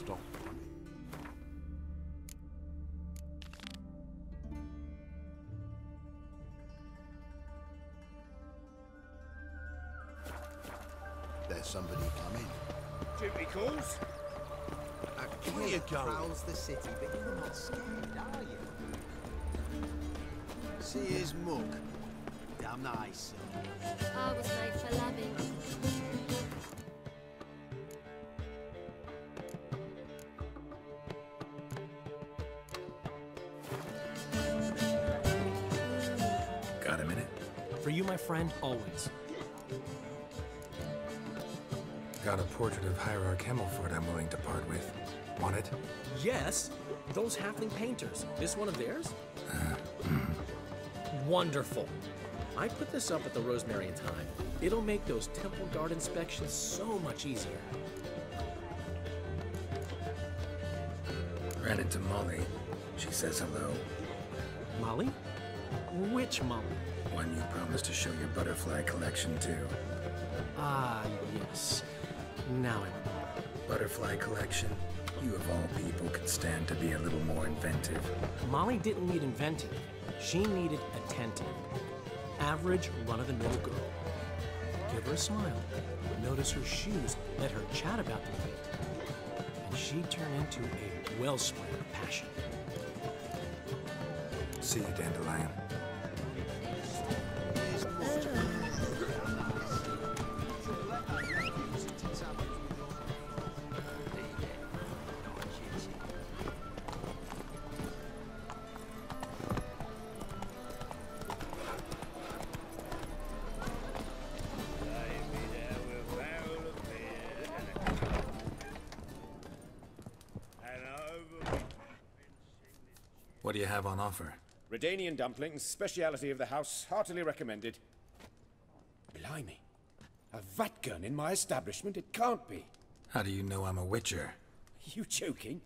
stop by me. There's somebody coming. Duty calls. Where you going? Prowls the city, but you're not scared, are you? See his mug. Damn nice. I was made for loving. Got a minute? For you, my friend, always. Got a portrait of Hierarch Himmelford I'm willing to part with. Want it? Yes, those halfling painters. This one of theirs? Wonderful. I put this up at the Rosemary in time. It'll make those temple guard inspections so much easier. Ran into Molly. She says hello. Molly? Which Molly? One you promised to show your butterfly collection to. Ah, yes. Now I remember. Butterfly collection? You of all people could stand to be a little more inventive. Molly didn't need inventive. She needed attentive. Average, run-of-the-mill girl. Give her a smile. Notice her shoes. Let her chat about the paint. And she'd turn into a wellspring of passion. See you, Dandelion. What do you have on offer? Redanian dumplings, speciality of the house, heartily recommended. Blimey. A vat gun in my establishment? It can't be. How do you know I'm a witcher? You joking?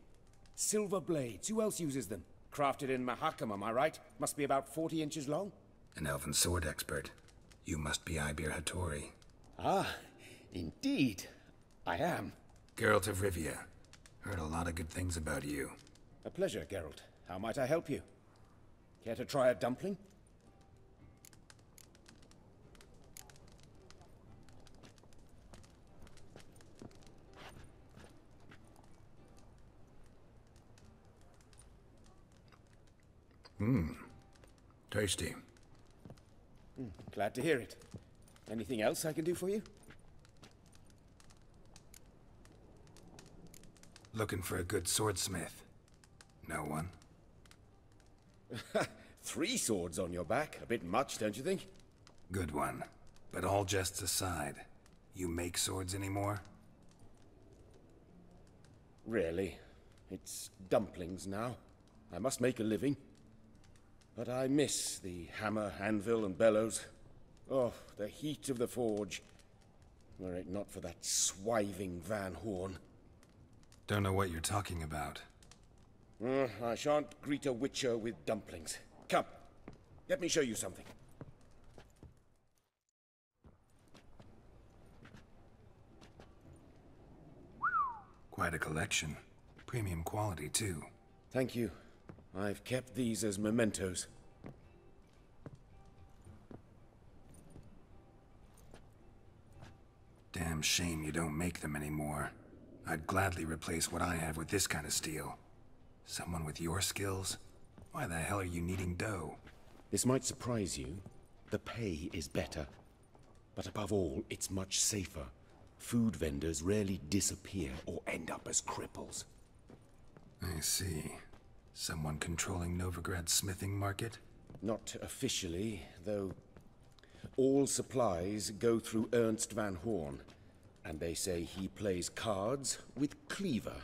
Silver blades, who else uses them? Crafted in Mahakam, am I right? Must be about 40 inches long? An elven sword expert. You must be Ibir Hattori. Ah, indeed. I am. Geralt of Rivia. Heard a lot of good things about you. A pleasure, Geralt. How might I help you? Care to try a dumpling? Tasty. Glad to hear it. Anything else I can do for you? Looking for a good swordsmith. No one? 3 swords on your back. A bit much, don't you think? Good one. But all jests aside, you make swords anymore? Really. It's dumplings now. I must make a living. But I miss the hammer, anvil, and bellows. Oh, the heat of the forge. Were it not for that swiving Van Horn. Don't know what you're talking about. I shan't greet a witcher with dumplings. Come, let me show you something. Quite a collection. Premium quality, too. Thank you. I've kept these as mementos. Damn shame you don't make them anymore. I'd gladly replace what I have with this kind of steel. Someone with your skills? Why the hell are you needing dough? This might surprise you. The pay is better. But above all, it's much safer. Food vendors rarely disappear or end up as cripples. I see. Someone controlling Novigrad's smithing market? Not officially, though all supplies go through Ernst Van Horn. And they say he plays cards with Cleaver.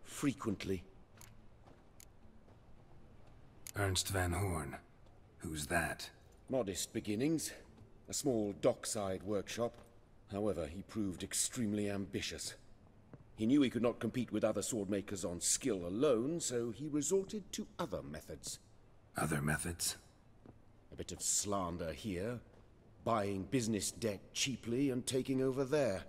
Frequently. Ernst Van Horn. Who's that? Modest beginnings. A small dockside workshop. However, he proved extremely ambitious. He knew he could not compete with other swordmakers on skill alone, so he resorted to other methods. Other methods? A bit of slander here, buying business debt cheaply and taking over there.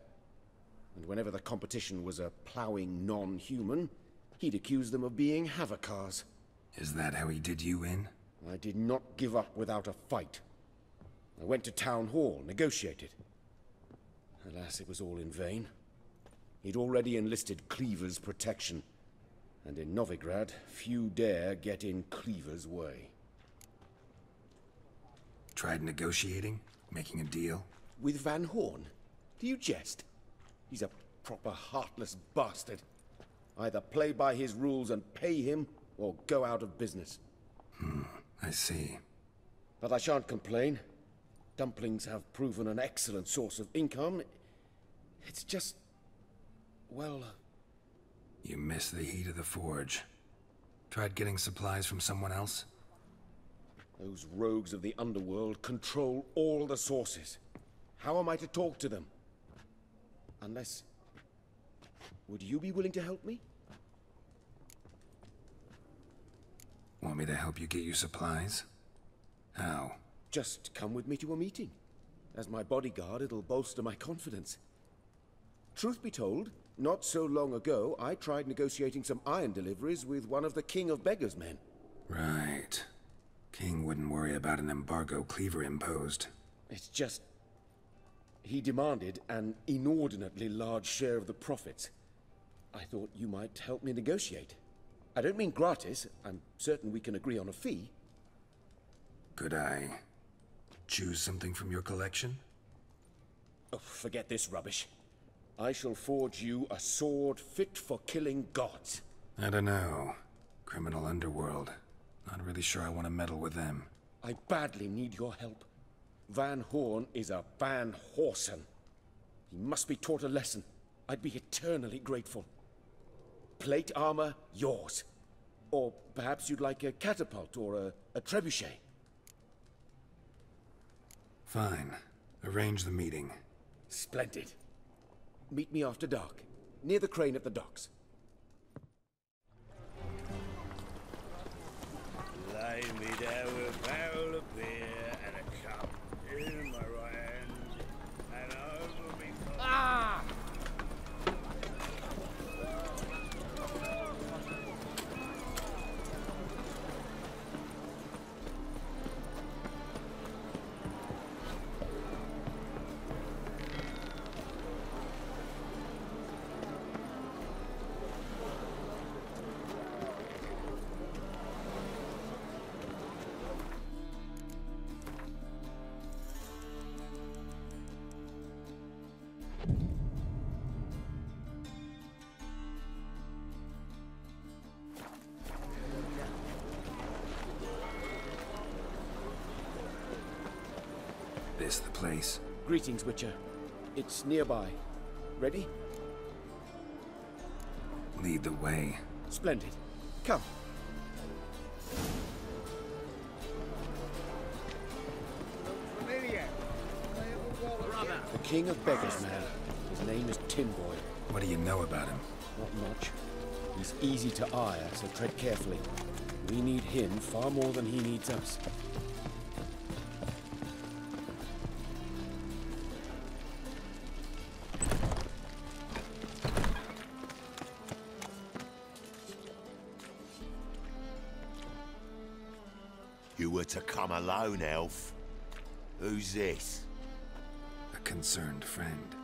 And whenever the competition was a ploughing non-human, he'd accuse them of being Havocars. Is that how he did you in? I did not give up without a fight. I went to town hall, negotiated. Alas, it was all in vain. He'd already enlisted Cleaver's protection, and in Novigrad, few dare get in Cleaver's way. Tried negotiating? Making a deal? With Van Horn? Do you jest? He's a proper heartless bastard. Either play by his rules and pay him, or go out of business. I see. But I shan't complain. Dumplings have proven an excellent source of income. It's just... well... You miss the heat of the forge. Tried getting supplies from someone else? Those rogues of the underworld control all the sources. How am I to talk to them? Unless... would you be willing to help me? Want me to help you get your supplies? How? Just come with me to a meeting. As my bodyguard, it'll bolster my confidence. Truth be told, not so long ago, I tried negotiating some iron deliveries with one of the King of Beggars' men. Right. King wouldn't worry about an embargo Cleaver imposed. It's just... he demanded an inordinately large share of the profits. I thought you might help me negotiate. I don't mean gratis. I'm certain we can agree on a fee. Could I choose something from your collection? Oh, forget this rubbish. I shall forge you a sword fit for killing gods. I don't know. Criminal underworld. Not really sure I want to meddle with them. I badly need your help. Van Horn is a Van Horsen. He must be taught a lesson. I'd be eternally grateful. Plate armor, yours. Or perhaps you'd like a catapult or a trebuchet. Fine. Arrange the meeting. Splendid. Meet me after dark, near the crane at the docks. Lay me there with a barrel of beer and a cup in my right hand, and over me. Ah! This the place? Greetings, Witcher. It's nearby. Ready? Lead the way. Splendid. Come. The King of Beggars, man. His name is Tin Boy. What do you know about him? Not much. He's easy to ire, so tread carefully. We need him far more than he needs us. You were to come alone, elf. Who's this? A concerned friend.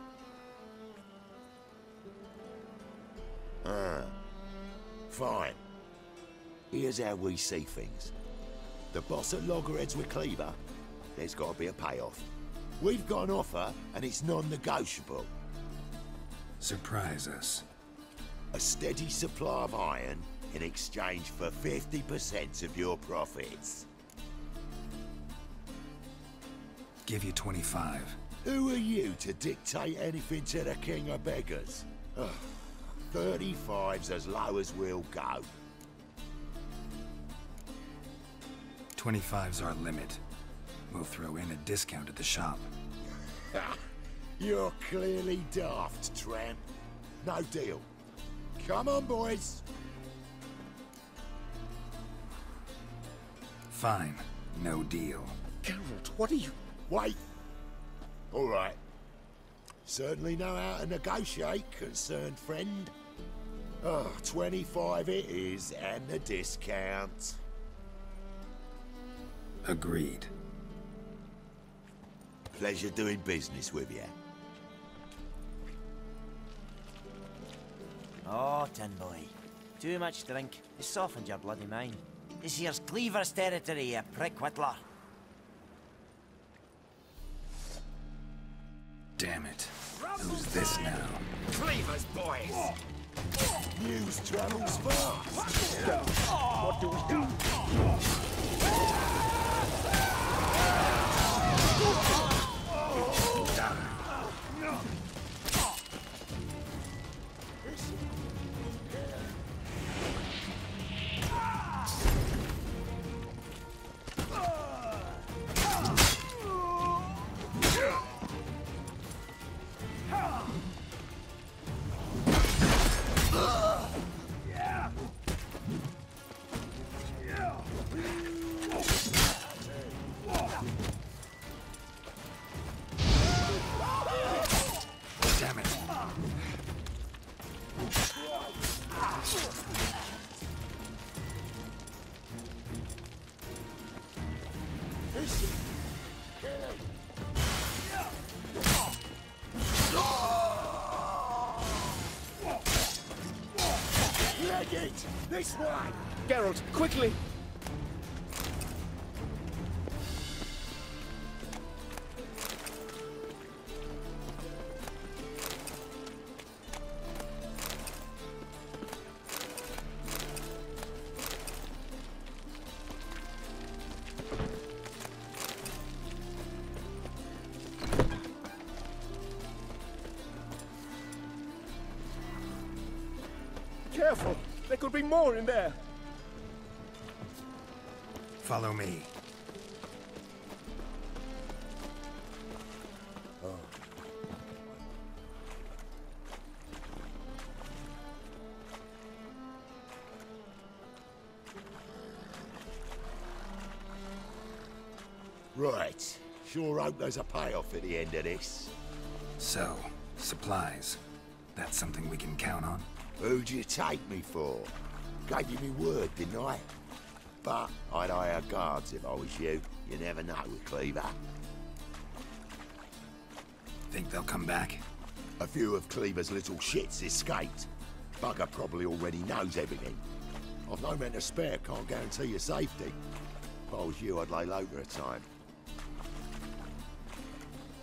Fine. Here's how we see things. The boss at Loggerheads with Cleaver, there's got to be a payoff. We've got an offer, and it's non-negotiable. Surprise us. A steady supply of iron in exchange for 50% of your profits. Give you 25. Who are you to dictate anything to the King of Beggars? Ugh, 35's as low as we'll go. 25's our limit. We'll throw in a discount at the shop. You're clearly daft, tramp. No deal. Come on, boys. Fine. No deal. Geralt, what are you... Wait. All right. Certainly know how to negotiate, concerned friend. Oh, 25 it is, and the discount. Agreed. Pleasure doing business with you. Oh, Tin Boy. Too much drink. It softened your bloody mind. This here's Cleaver's territory, you prick whittler. Damn it. Who's this now? Cleavers, boys! News travels fast! What do we do? Damn it. This way! Geralt, quickly! Careful! There could be more in there! Follow me. Right. Sure hope there's a payoff at the end of this. So, supplies. That's something we can count on? Who'd you take me for? Gave you me word, didn't I? But I'd hire guards if I was you. You never know with Cleaver. Think they'll come back? A few of Cleaver's little shits escaped. Bugger probably already knows everything. I've no men to spare, can't guarantee your safety. If I was you, I'd lay low for a time.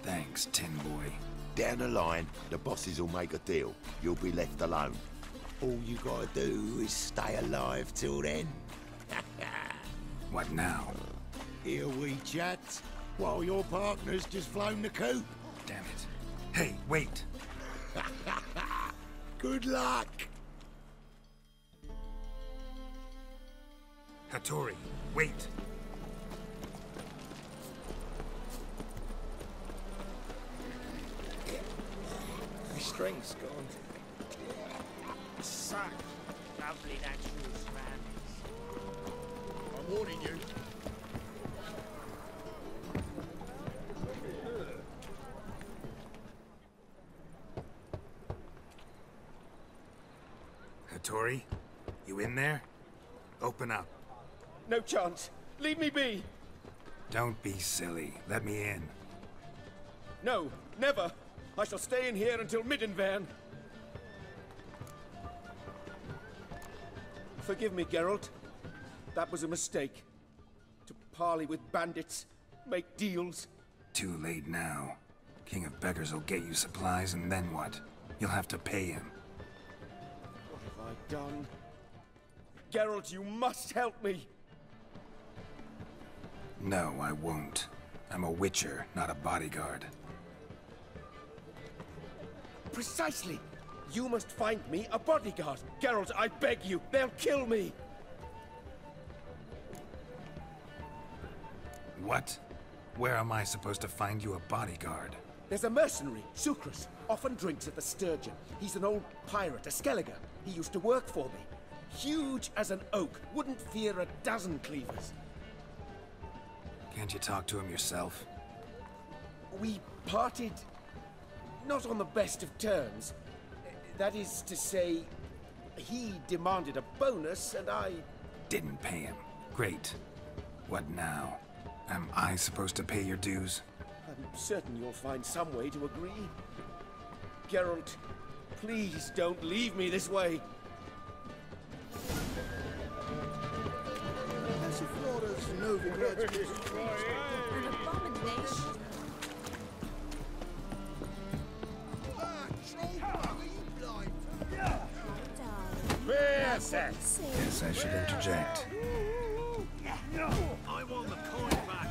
Thanks, Tin Boy. Down the line, the bosses will make a deal. You'll be left alone. All you gotta do is stay alive till then. What now? Here we chat, while your partner's just flown the coop. Damn it. Hey, wait! Good luck! Hattori, wait! My strength's gone. Such lovely natural surroundings. I'm warning you. Hattori, you in there? Open up. No chance! Leave me be! Don't be silly. Let me in. No, never! I shall stay in here until Middenvern. Forgive me, Geralt. That was a mistake. To parley with bandits, make deals. Too late now. King of Beggars will get you supplies, and then what? You'll have to pay him. What have I done? Geralt, you must help me! No, I won't. I'm a witcher, not a bodyguard. Precisely! You must find me a bodyguard! Geralt, I beg you! They'll kill me! What? Where am I supposed to find you a bodyguard? There's a mercenary, Sucrus. Often drinks at the Sturgeon. He's an old pirate, a Skelliger. He used to work for me. Huge as an oak. Wouldn't fear a dozen cleavers. Can't you talk to him yourself? We parted not on the best of terms. That is to say, he demanded a bonus and I... Didn't pay him. Great. What now? Am I supposed to pay your dues? I'm certain you'll find some way to agree. Geralt, please don't leave me this way. Passiflora's Novigrad is An abomination. Yes, I should interject. I want the coin back.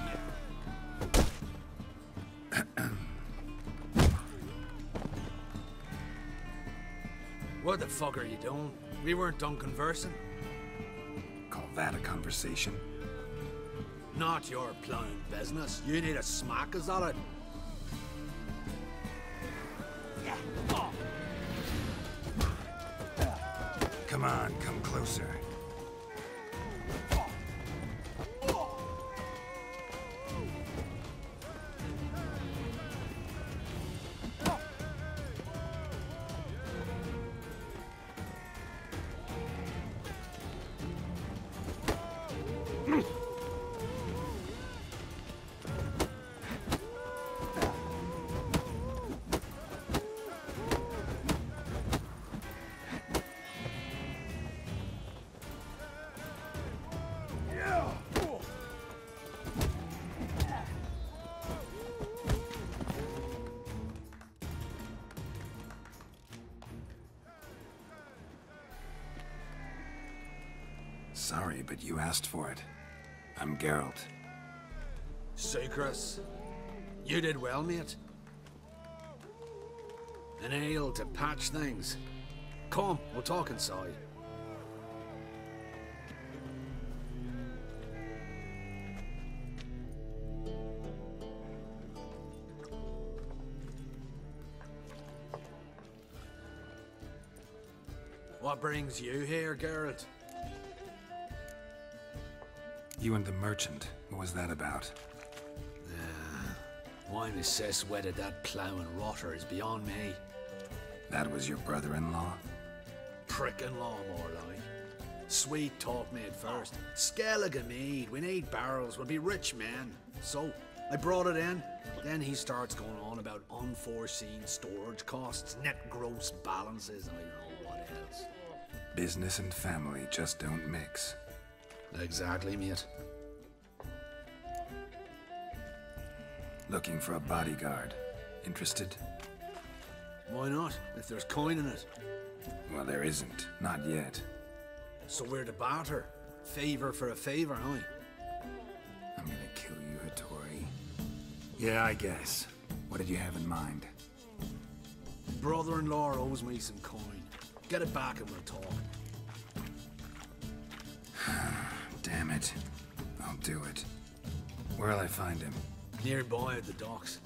What the fuck are you doing? We weren't done conversing. Call that a conversation? Not your plain business. You need a smack, is that it? Come on, come closer. Sorry, but you asked for it. I'm Geralt. Sucrus, you did well, mate. An ale to patch things. Come, we'll talk inside. What brings you here, Geralt? You and the merchant. What was that about? Why Miss Cess wedded that ploughing rotter is beyond me. That was your brother-in-law? Prick-in-law, more like. Sweet talk me at first. Skellige mead, we need barrels, we'll be rich men. So, I brought it in. Then he starts going on about unforeseen storage costs, net gross balances, and I don't know what else. Business and family just don't mix. Exactly, mate. Looking for a bodyguard. Interested? Why not, if there's coin in it? Well, there isn't. Not yet. So we're to barter. Favor for a favor, aye? I'm gonna kill you, Hattori. Yeah, I guess. What did you have in mind? Brother-in-law owes me some coin. Get it back and we'll talk. Damn it. I'll do it. Where'll I find him? Nearby at the docks.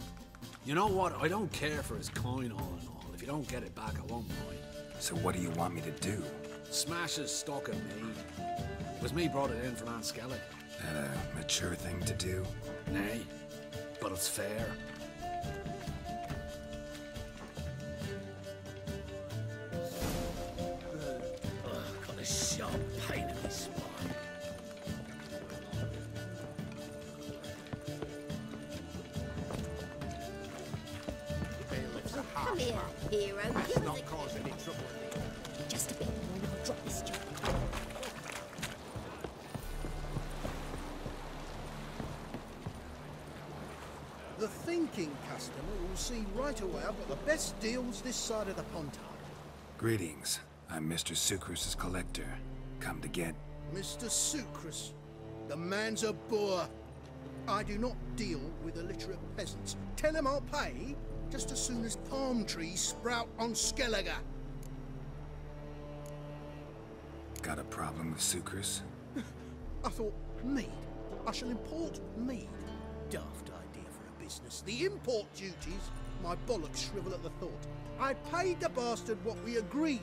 You know what? I don't care for his coin all in all. If you don't get it back, I won't mind. So what do you want me to do? Smash his stock of mead. It was me brought it in from Aunt Skellig. That a mature thing to do? Nay, but it's fair. Got a sharp pain in my spine. Come here, hero. Give us not cause any trouble. just a bit more and I'll drop this job. The thinking customer will see right away I've got the best deals this side of the Pontar. Greetings. I'm Mr. Sucrus's collector. Come to get... Mr. Sucrus, the man's a boor. I do not deal with illiterate peasants. Tell him I'll pay just as soon as palm trees sprout on Skellige. Got a problem with Sucrus? I thought, mead. I shall import mead. Daft idea for a business. The import duties, my bollocks shrivel at the thought. I paid the bastard what we agreed,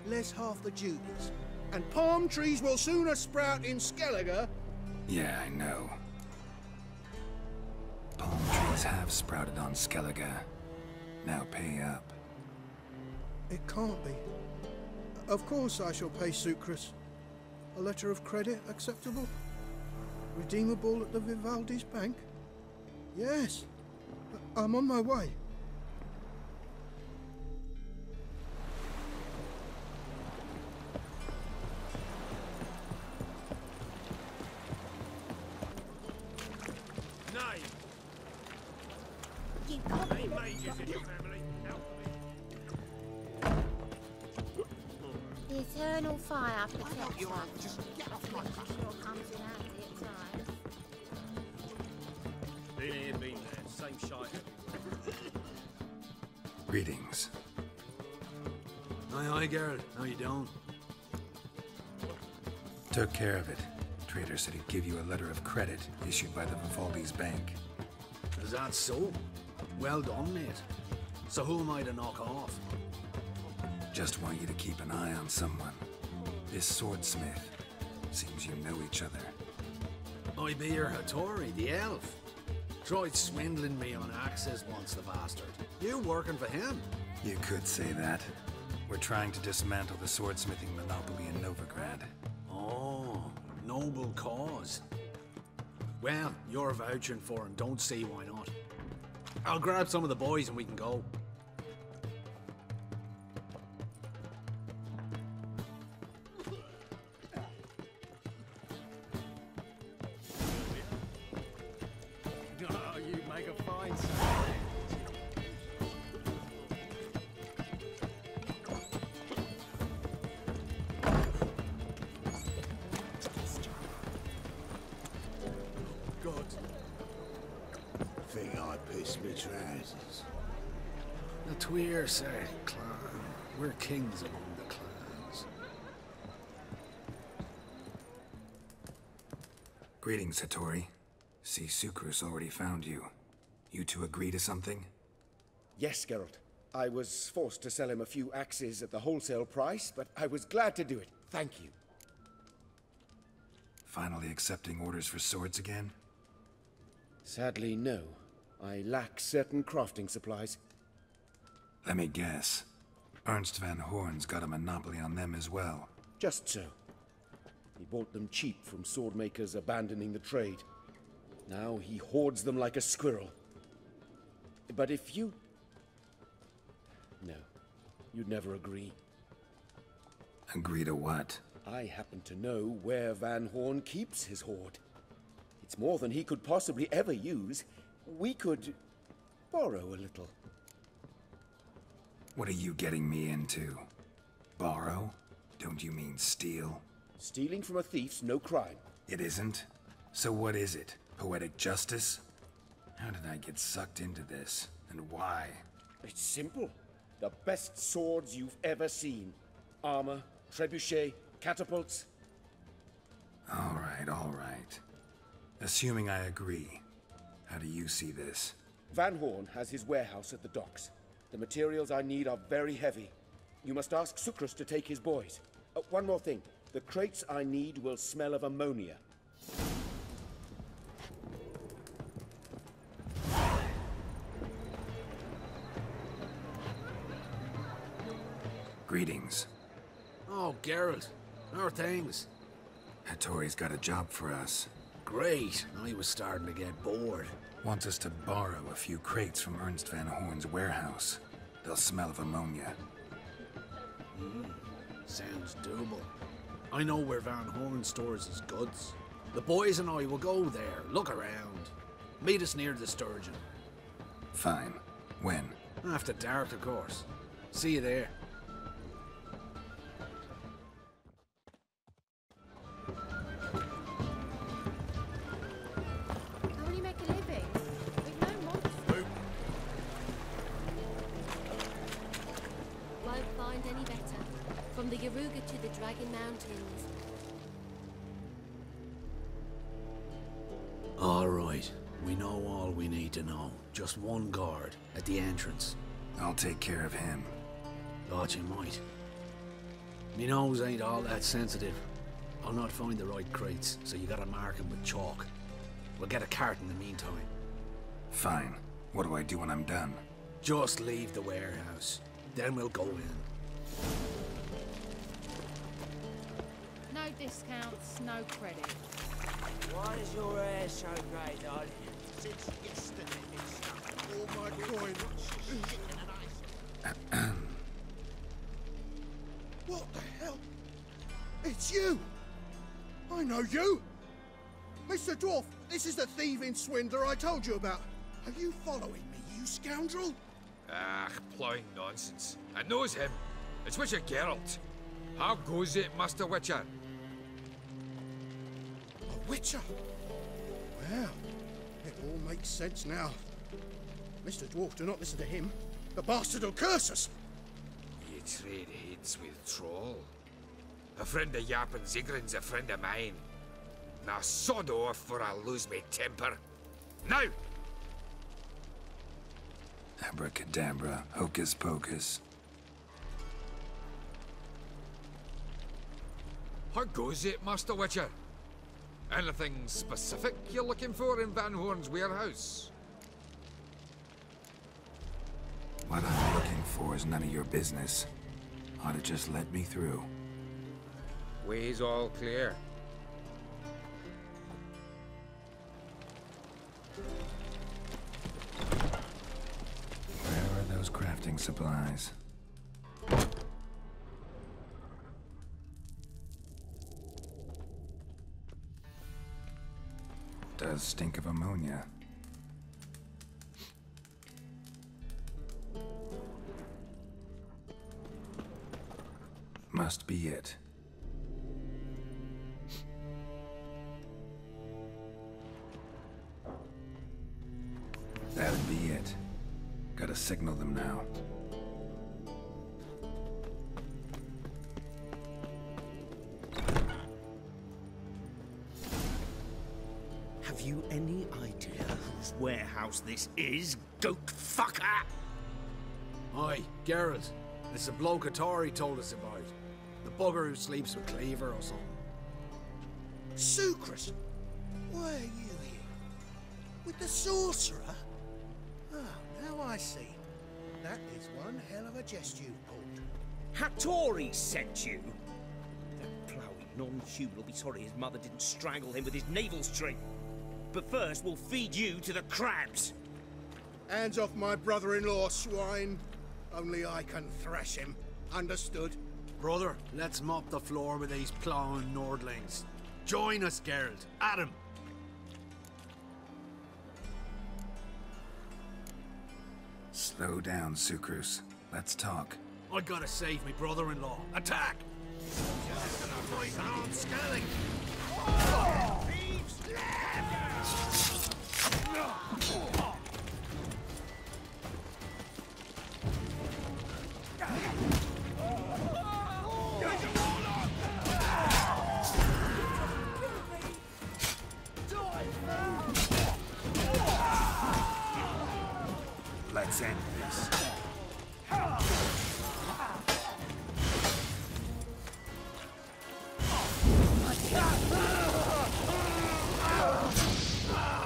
less half the duties. And palm trees will sooner sprout in Skellige. Yeah, I know. Palm trees have sprouted on Skellige. Now pay up. It can't be. Of course I shall pay Sucrus. A letter of credit acceptable? Redeemable at the Vivaldi's bank? Yes. I'm on my way. You can't be the eternal fire protects us. Just get off my back. Sure comes in handy at times. Been here, been there. Same shite. Greetings. Aye, girl. How you doing? Took care of it. Trader said he'd give you a letter of credit issued by the Vivaldi's bank. Is that so? Well done, mate. So who am I to knock off? Just want you to keep an eye on someone. This swordsmith. Seems you know each other. I be your Hattori, the elf. Tried swindling me on axes once, the bastard. You working for him? You could say that. We're trying to dismantle the swordsmithing monopoly in Novigrad. Oh, noble cause. Well, you're vouching for him, don't see why not. I'll grab some of the boys and we can go. Oh, you make a fine sound. God. Think I pissed me trousers. The Tweer, sir, clan. We're kings among the clans. Greetings, Hattori. See, Sucrus already found you. You two agree to something? Yes, Geralt. I was forced to sell him a few axes at the wholesale price, but I was glad to do it. Thank you. Finally accepting orders for swords again? Sadly, no. I lack certain crafting supplies. Let me guess. Ernst van Horn's got a monopoly on them as well. Just so. He bought them cheap from sword makers abandoning the trade. Now he hoards them like a squirrel. But if you... No, you'd never agree. Agree to what? I happen to know where Van Horn keeps his hoard. It's more than he could possibly ever use. We could borrow a little. What are you getting me into? Borrow? Don't you mean steal? Stealing from a thief's no crime. It isn't? So what is it? Poetic justice? How did I get sucked into this? And why? It's simple. The best swords you've ever seen. Armor, trebuchet, catapults. All right. Assuming I agree, how do you see this? Van Horn has his warehouse at the docks. The materials I need are very heavy. You must ask Sucrus to take his boys. One more thing. The crates I need will smell of ammonia. Greetings. Oh, Geralt. How are things? Hattori's got a job for us. Great. I was starting to get bored. Wants us to borrow a few crates from Ernst van Horn's warehouse. They'll smell of ammonia. Sounds doable. I know where Van Horn stores his goods. The boys and I will go there, look around. Meet us near the Sturgeon. Fine. When? After dark, of course. See you there. How will you make a living? With no monster. Won't find any better. From the Yaruga to the Dragon Mountains. All right. We know all we need to know. Just one guard at the entrance. I'll take care of him. Thought you might. Me nose ain't all that sensitive. I'll not find the right crates, so you gotta mark 'em with chalk. We'll get a cart in the meantime. Fine. What do I do when I'm done? Just leave the warehouse. Then we'll go in. No discounts, no credit. Why is your hair so grey, darling? Since yesterday, it's All my coins. What the hell? It's you! I know you! Mr. Dwarf, this is the thieving swindler I told you about. Are you following me, you scoundrel? Ah, ploughing nonsense. I knows him. It's Witcher Geralt. How goes it, Master Witcher? A witcher? Well, it all makes sense now. Mr. Dwarf, do not listen to him. The bastard will curse us. You trade heads with Troll. A friend of Yap and Zigrin's a friend of mine. Now sod off for I lose my temper. Now! Abracadabra, hocus pocus. How goes it, Master Witcher? Anything specific you're looking for in Van Horn's warehouse? What I'm looking for is none of your business. Ought to just let me through. Way's all clear. Where are those crafting supplies? Does stink of ammonia. Must be it. That'd be it. Gotta signal them now. Have you any idea whose warehouse this is, goat fucker? Aye, Geralt. It's the bloke Atari told us about. The bugger who sleeps with Cleaver or something. Sucrus, why are you here? With the sorcerer? Oh, now I see. That is one hell of a jest you've pulled. Hattori sent you? That ploughing non-human will be sorry his mother didn't strangle him with his navel string. But first, we'll feed you to the crabs. Hands off my brother-in-law, swine. Only I can thrash him. Understood? Brother, let's mop the floor with these ploughing Nordlings. Join us, Geralt. Adam. Slow down, Sucrus. Let's talk. I gotta save me brother-in-law. Attack! Let's end this.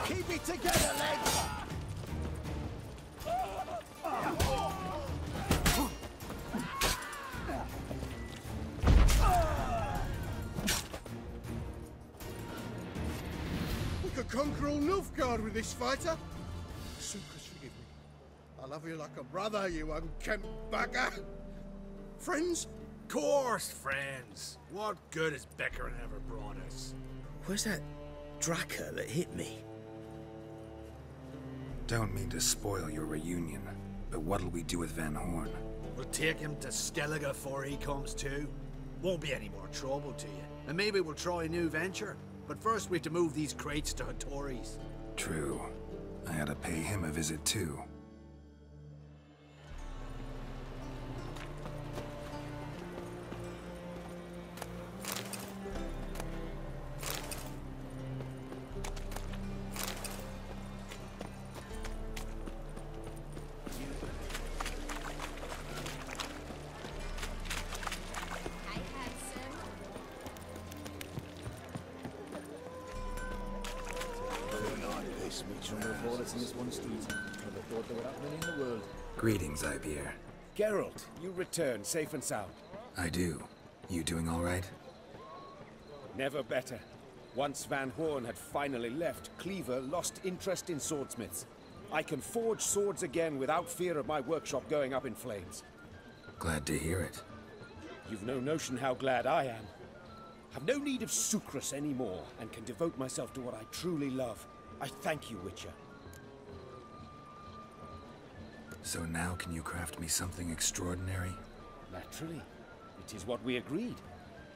Keep it together, lads! We could conquer all Novigrad with this fighter. Sucrus, forgive me. I love you like a brother, you unkempt bugger. Friends? Course, friends. What good has Beckerin ever brought us? Where's that Draka that hit me? Don't mean to spoil your reunion, but what'll we do with Van Horn? We'll take him to Skellige before he comes to. Won't be any more trouble to you. And maybe we'll try a new venture. But first we have to move these crates to Hattori's. True. I ought to pay him a visit too. In this one street. Never thought there were that many in the world. Greetings, Ibeer. Geralt, you return safe and sound. I do. You doing all right? Never better. Once Van Horn had finally left, Cleaver lost interest in swordsmiths. I can forge swords again without fear of my workshop going up in flames. Glad to hear it. You've no notion how glad I am. I've no need of sucrus anymore, and can devote myself to what I truly love. I thank you, Witcher. So now can you craft me something extraordinary? Naturally. It is what we agreed.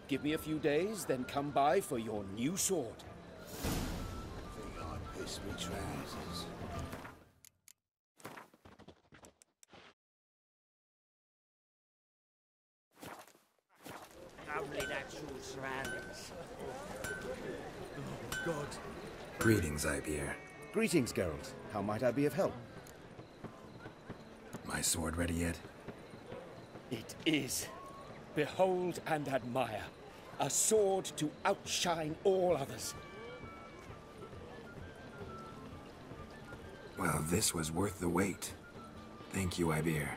Give me a few days, then come by for your new sword. I think I pissed me trousers. Lovely natural surroundings. Oh, God. Greetings, Ibeer. Greetings, Geralt. How might I be of help? My sword ready yet? It is. Behold and admire. A sword to outshine all others. Well, this was worth the wait. Thank you, Ibeer.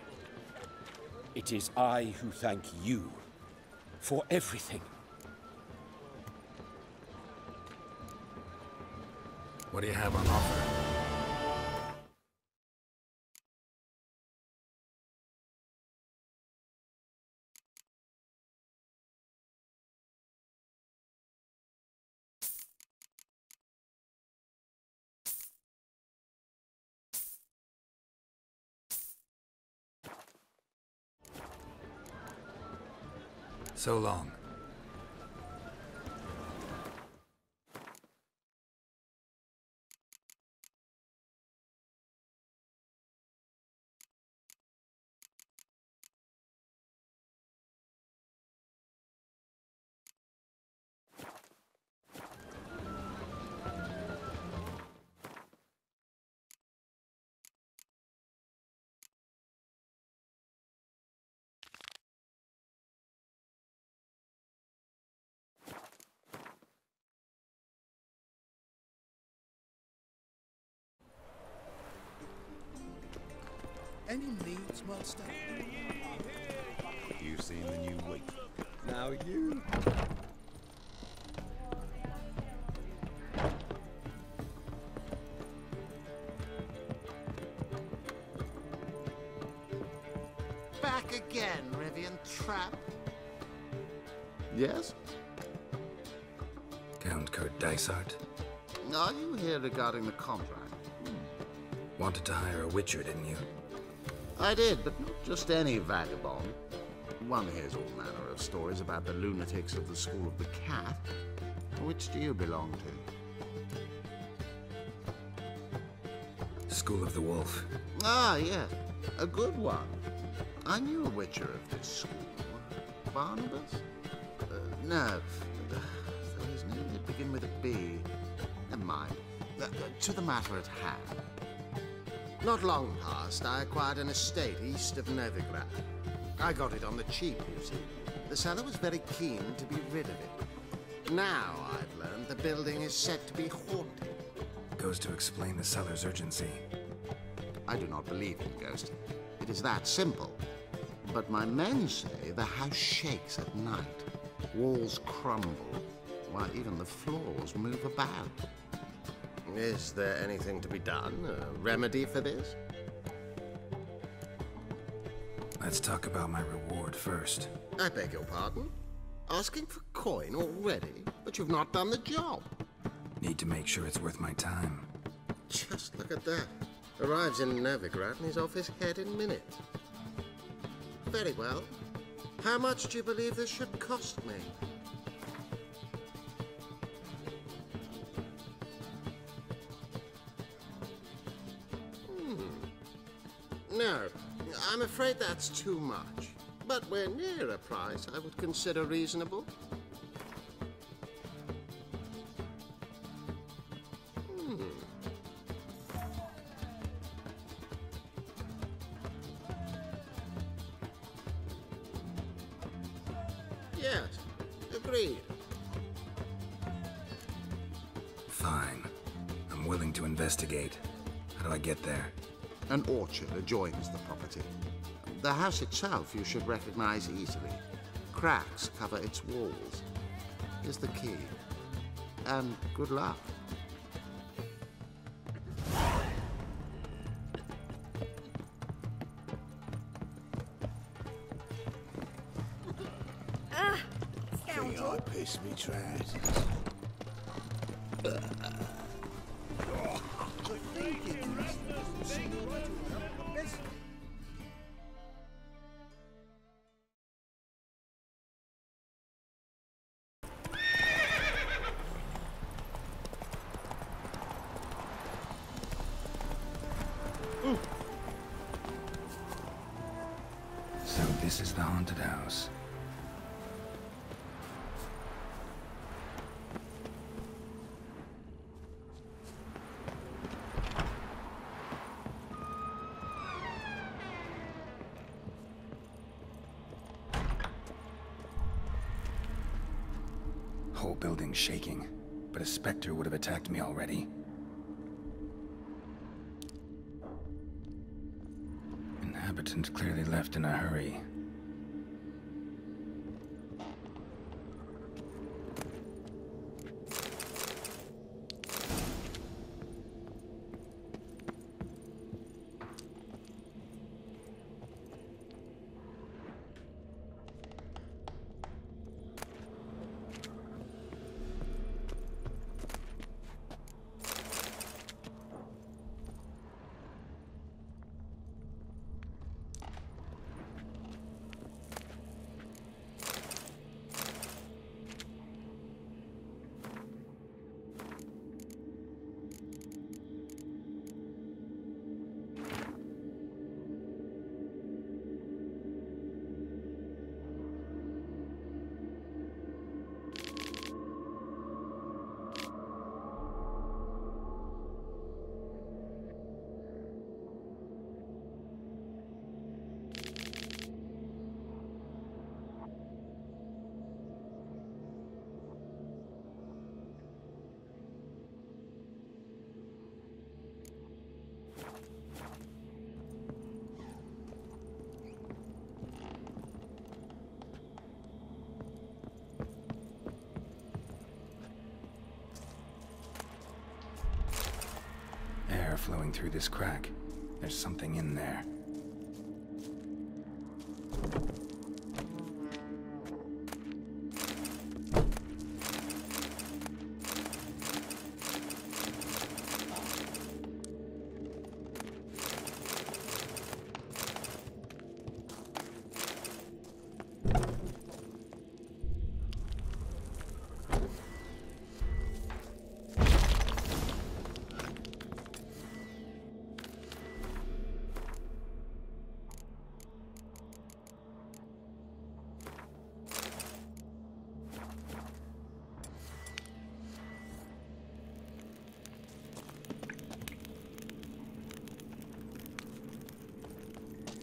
It is I who thank you for everything. What do you have on offer? So long. Any needs, master? You seen the new week? Now you. Back again, Rivian Trap. Yes? Count Kurt Dysart. Are you here regarding the contract? Wanted to hire a witcher, didn't you? I did, but not just any vagabond. One hears all manner of stories about the lunatics of the School of the Cat. Which do you belong to? School of the Wolf. Ah, yes. A good one. I knew a witcher of this school. Barnabas? No. So his name did begin with a B. Never mind. To the matter at hand. Not long past, I acquired an estate east of Novigrad. I got it on the cheap, you see. The seller was very keen to be rid of it. Now, I've learned the building is said to be haunted. Goes to explain the seller's urgency. I do not believe in ghosts. It is that simple. But my men say the house shakes at night. Walls crumble, while even the floors move about. Is there anything to be done? A remedy for this? Let's talk about my reward first. I beg your pardon? Asking for coin already? But you've not done the job. Need to make sure it's worth my time. Just look at that. Arrives in Novigrad and he's off his head in minutes. Very well. How much do you believe this should cost me? No, I'm afraid that's too much. But we're near a price I would consider reasonable. Yes, agreed. Fine. I'm willing to investigate. How do I get there? An orchard adjoins the property. The house itself you should recognize easily. Cracks cover its walls. Here's the key. And good luck. I piss me trousers. So this is the haunted house. Whole building shaking, but a specter would have attacked me already. Inhabitant clearly left in a hurry. Air flowing through this crack. There's something in there.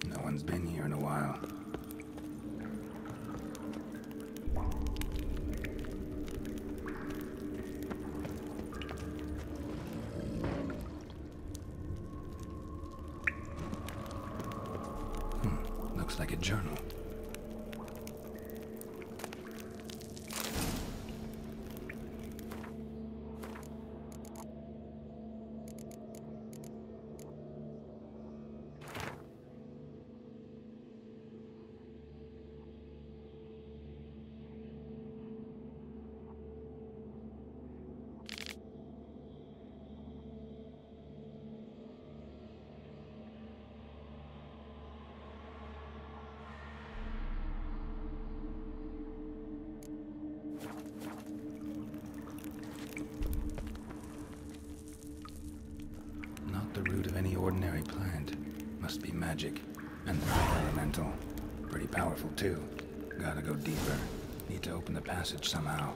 No one's been here in a while. Looks like a journal. The root of any ordinary plant. Must be magic. And the earth elemental. Pretty powerful too. Gotta go deeper. Need to open the passage somehow.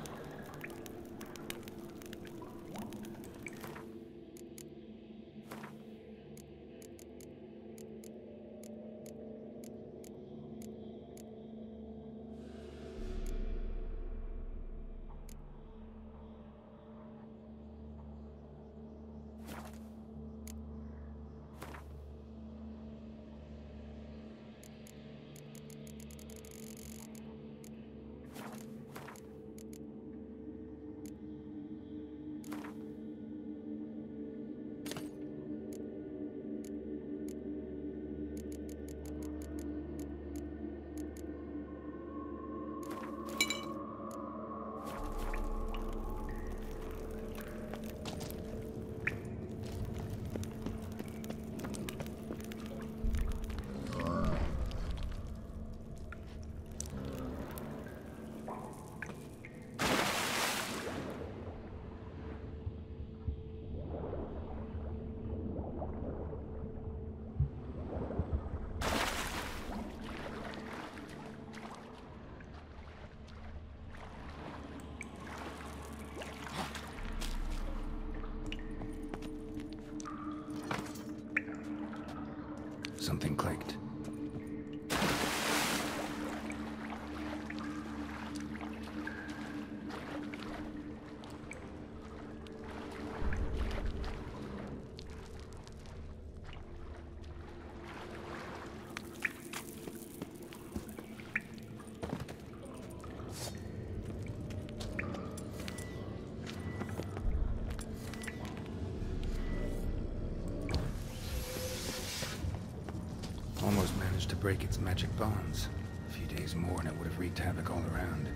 break its magic bonds. A few days more and it would have wreaked havoc all around.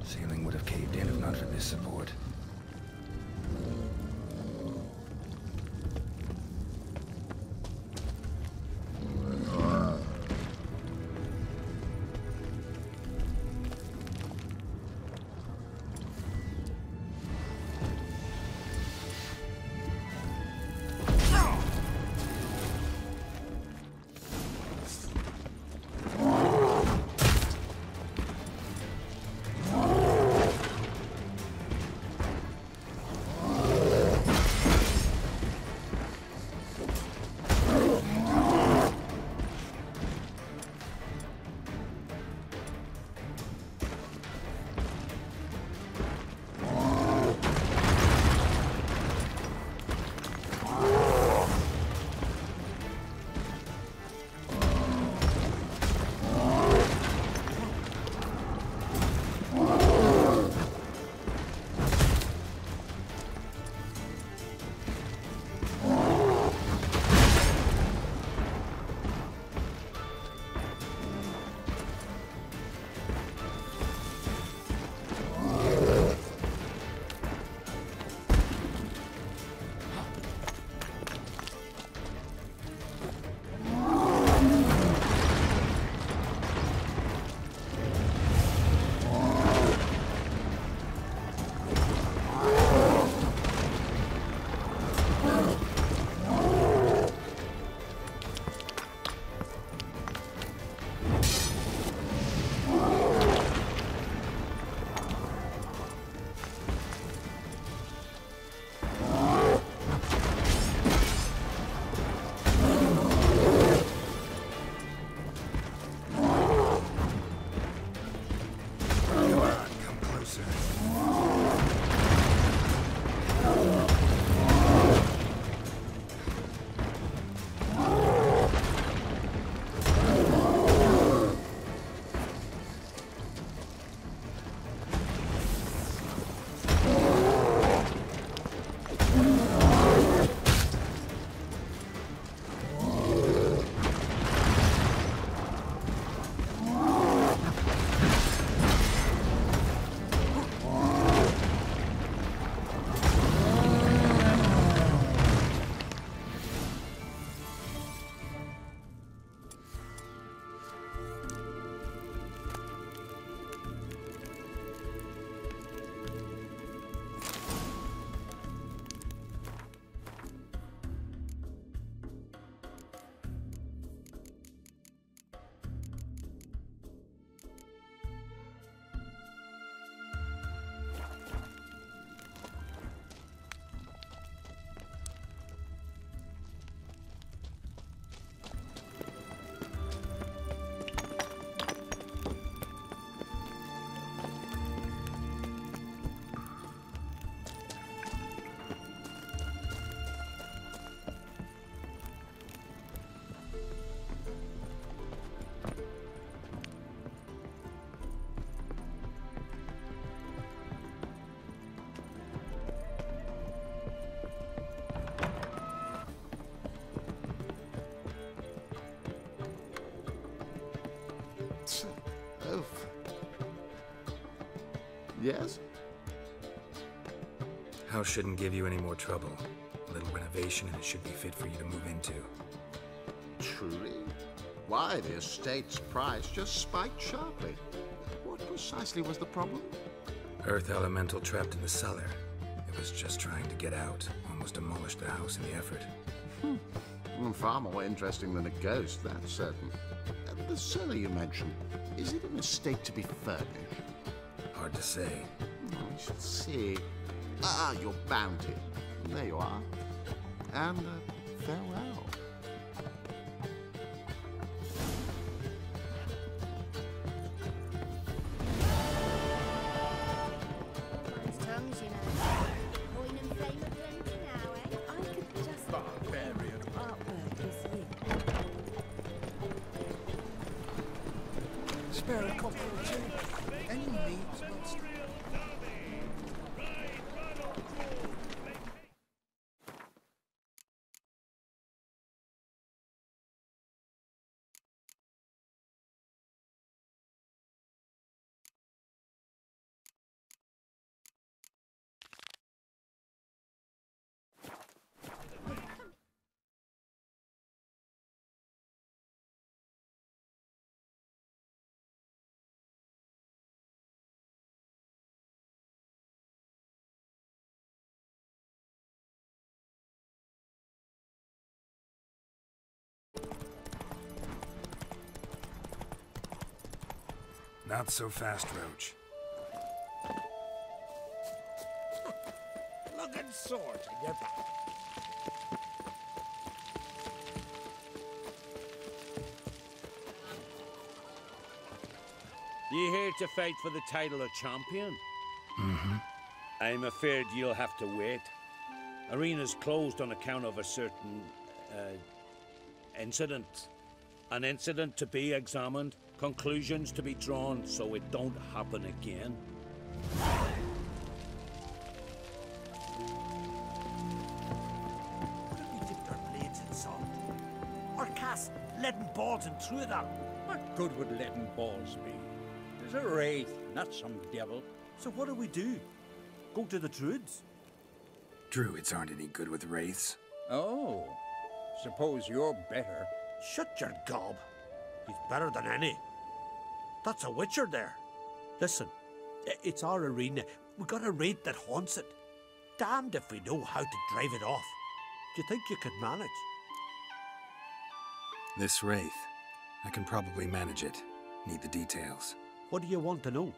Ceiling would have caved in if not for this support. Yes? House shouldn't give you any more trouble. A little renovation and it should be fit for you to move into. Truly? Why, the estate's price just spiked sharply. What precisely was the problem? Earth elemental trapped in the cellar. It was just trying to get out. Almost demolished the house in the effort. Far more interesting than a ghost, that's certain. The cellar you mentioned, is it an estate to be furnished? Hard to say. We should see. Ah, your bounty. There you are. And farewell. Those tongues, you know. Coin and fame are plenty now, eh? I could just... Barbarian. Artwork is it. Spare a copper or two. Any needs, master? Not so fast, Roach. Looking sore to get back. You here to fight for the title of champion? Mm-hmm. I'm afraid you'll have to wait. Arena's closed on account of a certain, incident. An incident to be examined, conclusions to be drawn, so it don't happen again. What if we dipped our blades in salt? Or cast leaden balls and threw them? What good would leaden balls be? There's a wraith, not some devil. So what do we do? Go to the Druids? Druids aren't any good with wraiths. Oh, suppose you're better. Shut your gob. He's better than any. That's a witcher there. Listen, it's our arena. We got a wraith that haunts it. Damned if we know how to drive it off. Do you think you could manage? This wraith, I can probably manage it. Need the details. What do you want to know?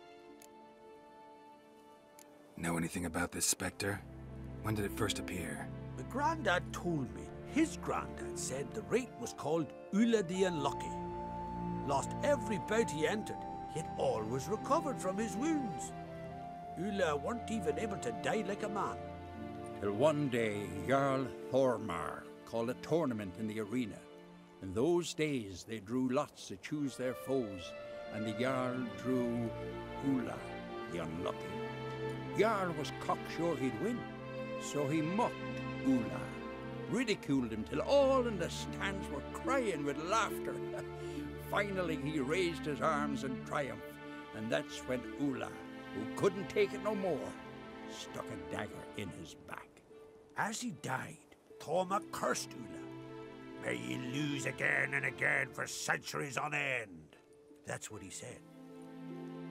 Know anything about this spectre? When did it first appear? My granddad told me his granddad said the wraith was called Ula the Unlucky. Lost every bout he entered, yet always recovered from his wounds. Ula weren't even able to die like a man. Till one day, Jarl Thormar called a tournament in the arena. In those days, they drew lots to choose their foes, and the Jarl drew Ula the Unlucky. Jarl was cocksure he'd win, so he mocked Ula, ridiculed him till all in the stands were crying with laughter. Finally, he raised his arms in triumph, and that's when Ula, who couldn't take it no more, stuck a dagger in his back. As he died, Thorma cursed Ula. May ye lose again and again for centuries on end. That's what he said.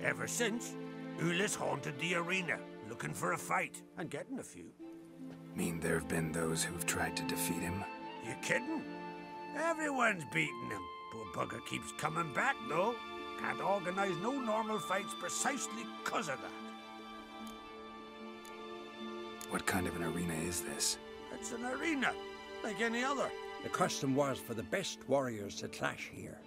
Ever since, Ula's haunted the arena, looking for a fight, and getting a few. Mean there have been those who've tried to defeat him? You kidding? Everyone's beating him. Poor bugger keeps coming back, though. Can't organize no normal fights precisely because of that. What kind of an arena is this? It's an arena, like any other. The custom was for the best warriors to clash here.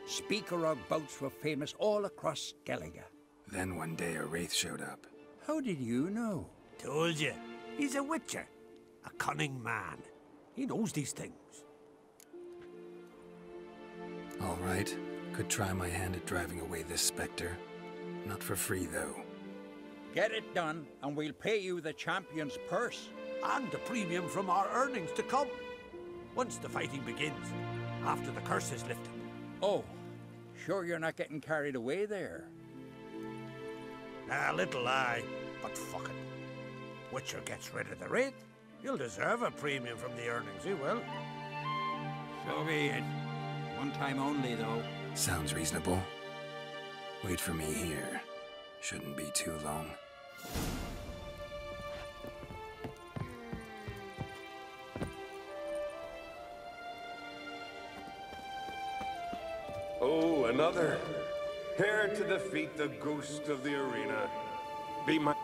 Speaker-og bouts were famous all across Skellige. Then one day a wraith showed up. How did you know? Told you. He's a witcher. A cunning man. He knows these things. All right. Could try my hand at driving away this spectre. Not for free, though. Get it done, and we'll pay you the champion's purse. And the premium from our earnings to come. Once the fighting begins, after the curse is lifted. Oh, sure you're not getting carried away there? A little lie, but fuck it. Witcher gets rid of the wraith, he'll deserve a premium from the earnings, he will. So be it. One time only, though. Sounds reasonable. Wait for me here. Shouldn't be too long. Oh, another. Here to defeat the ghost of the arena. Be my...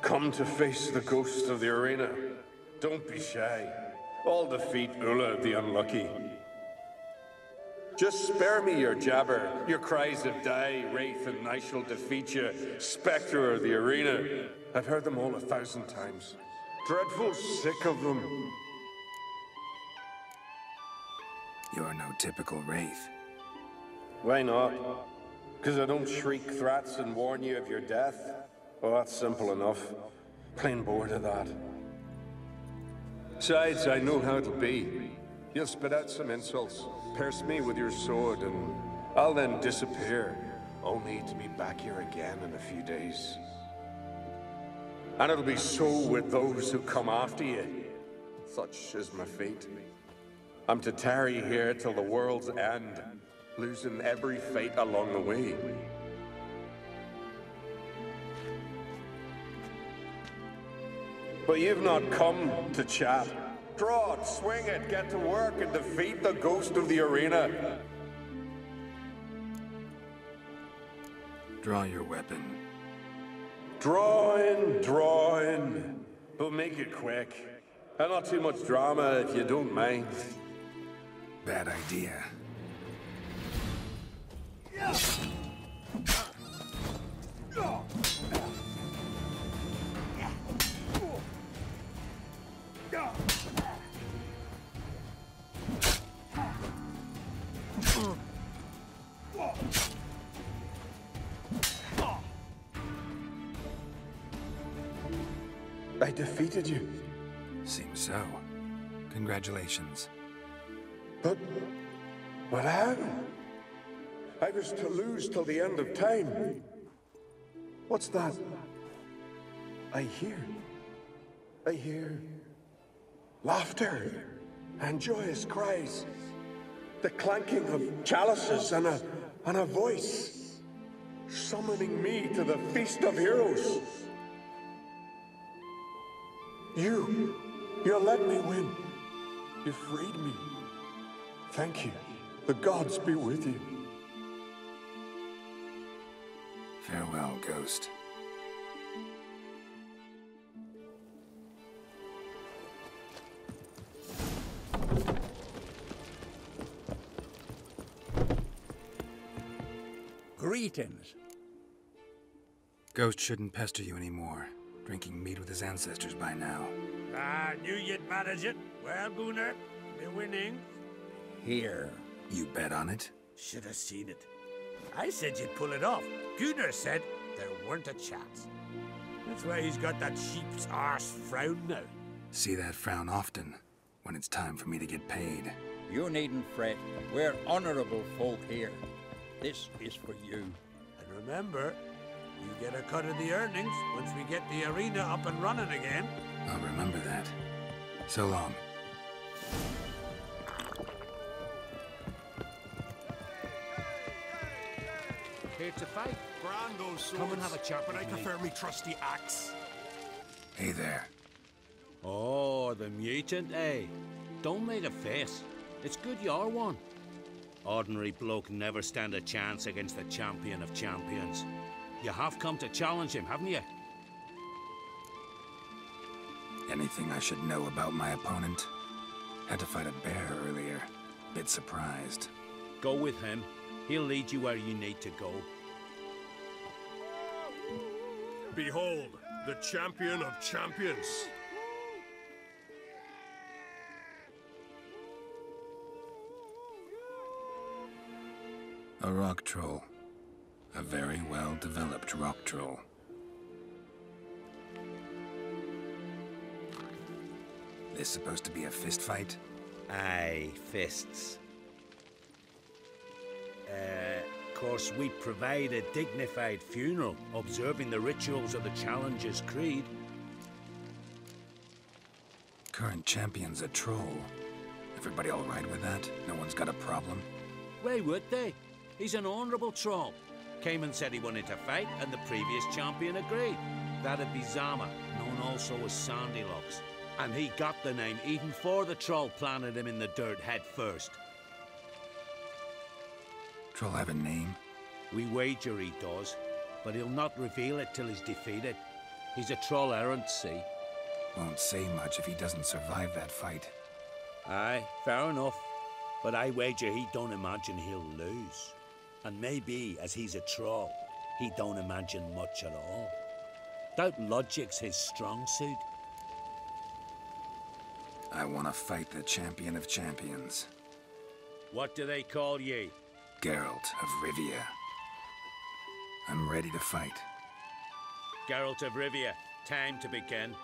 Come to face the ghost of the arena. Don't be shy. I'll defeat Ula the Unlucky. Just spare me your jabber, your cries of die, wraith, and I shall defeat you, spectre of the arena. I've heard them all 1,000 times. Dreadful sick of them. You're no typical wraith. Why not? Because I don't shriek threats and warn you of your death? Oh, that's simple enough. Plain bored of that. Besides, I know how it'll be. You'll spit out some insults, pierce me with your sword, and I'll then disappear, only to be back here again in a few days. And it'll be so with those who come after you. Such is my fate. I'm to tarry here till the world's end, losing every fight along the way. But you've not come to chat. Draw it, swing it, get to work, and defeat the ghost of the arena. Draw your weapon. Drawing. But make it quick. And not too much drama if you don't mind. Bad idea. I defeated you. Seems so. Congratulations. But how? I was to lose till the end of time. What's that? I hear laughter and joyous cries. The clanking of chalices and a voice summoning me to the feast of heroes. You let me win. You freed me. Thank you. The gods be with you. Farewell, Ghost. Greetings. Ghost shouldn't pester you anymore. Drinking mead with his ancestors by now. I knew you'd manage it. Well, Gunnar, the winning. Here. You bet on it? Should have seen it. I said you'd pull it off. Gunnar said there weren't a chance. That's why he's got that sheep's arse frown now. See that frown often, when it's time for me to get paid. You needn't fret. We're honorable folk here. This is for you. And remember, you get a cut of the earnings once we get the arena up and running again. I'll remember that. So long. Here to fight. Brando swords. Come and have a chat But I with me. prefer me trusty axe. Hey there. Oh, the mutant, eh? Don't make a face. It's good you're one. Ordinary bloke never stand a chance against the champion of champions. You have come to challenge him, haven't you? Anything I should know about my opponent? Had to fight a bear earlier. Bit surprised. Go with him. He'll lead you where you need to go. Behold, the champion of champions. A rock troll. A very well-developed rock troll. This supposed to be a fist fight? Aye, fists. Course, we provide a dignified funeral, observing the rituals of the Challenger's Creed. Current champion's a troll. Everybody all right with that? No one's got a problem? Why would they? He's an honourable troll. Came and said he wanted to fight, and the previous champion agreed. That'd be Zama, known also as Sandylocks. And he got the name even before the troll planted him in the dirt head first. Troll have a name? We wager he does, but he'll not reveal it till he's defeated. He's a troll errant, see? Won't say much if he doesn't survive that fight. Aye, fair enough. But I wager he don't imagine he'll lose. And maybe, as he's a troll, he don't imagine much at all. Doubt logic's his strong suit. I want to fight the champion of champions. What do they call ye? Geralt of Rivia. I'm ready to fight. Geralt of Rivia, time to begin.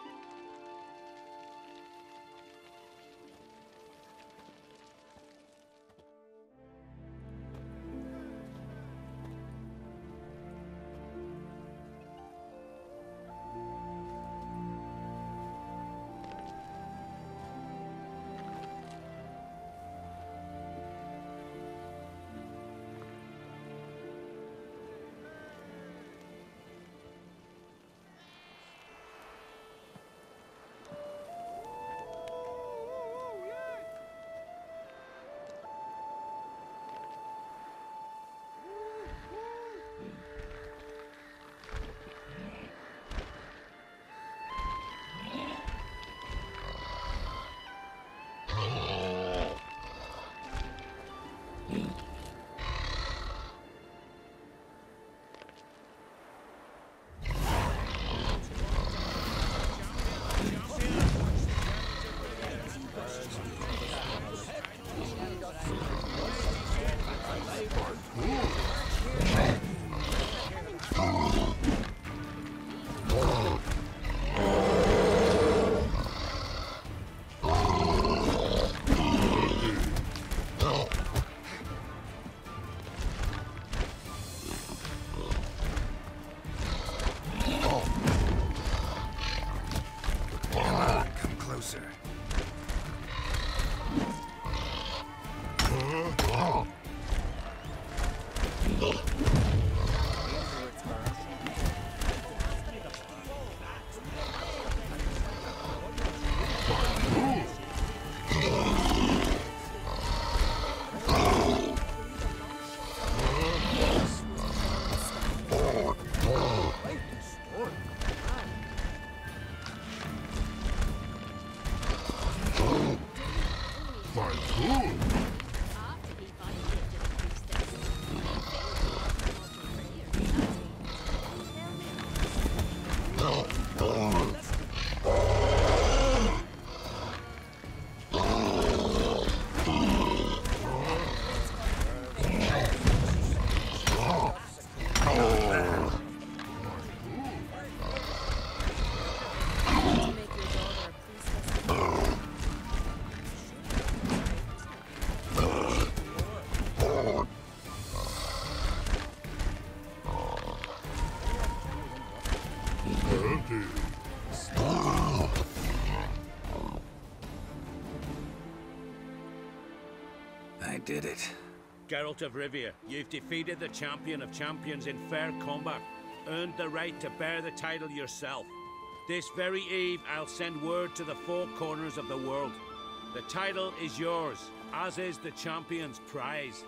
I did it. Geralt of Rivia, you've defeated the champion of champions in fair combat, earned the right to bear the title yourself. This very eve, I'll send word to the four corners of the world. The title is yours, as is the champion's prize.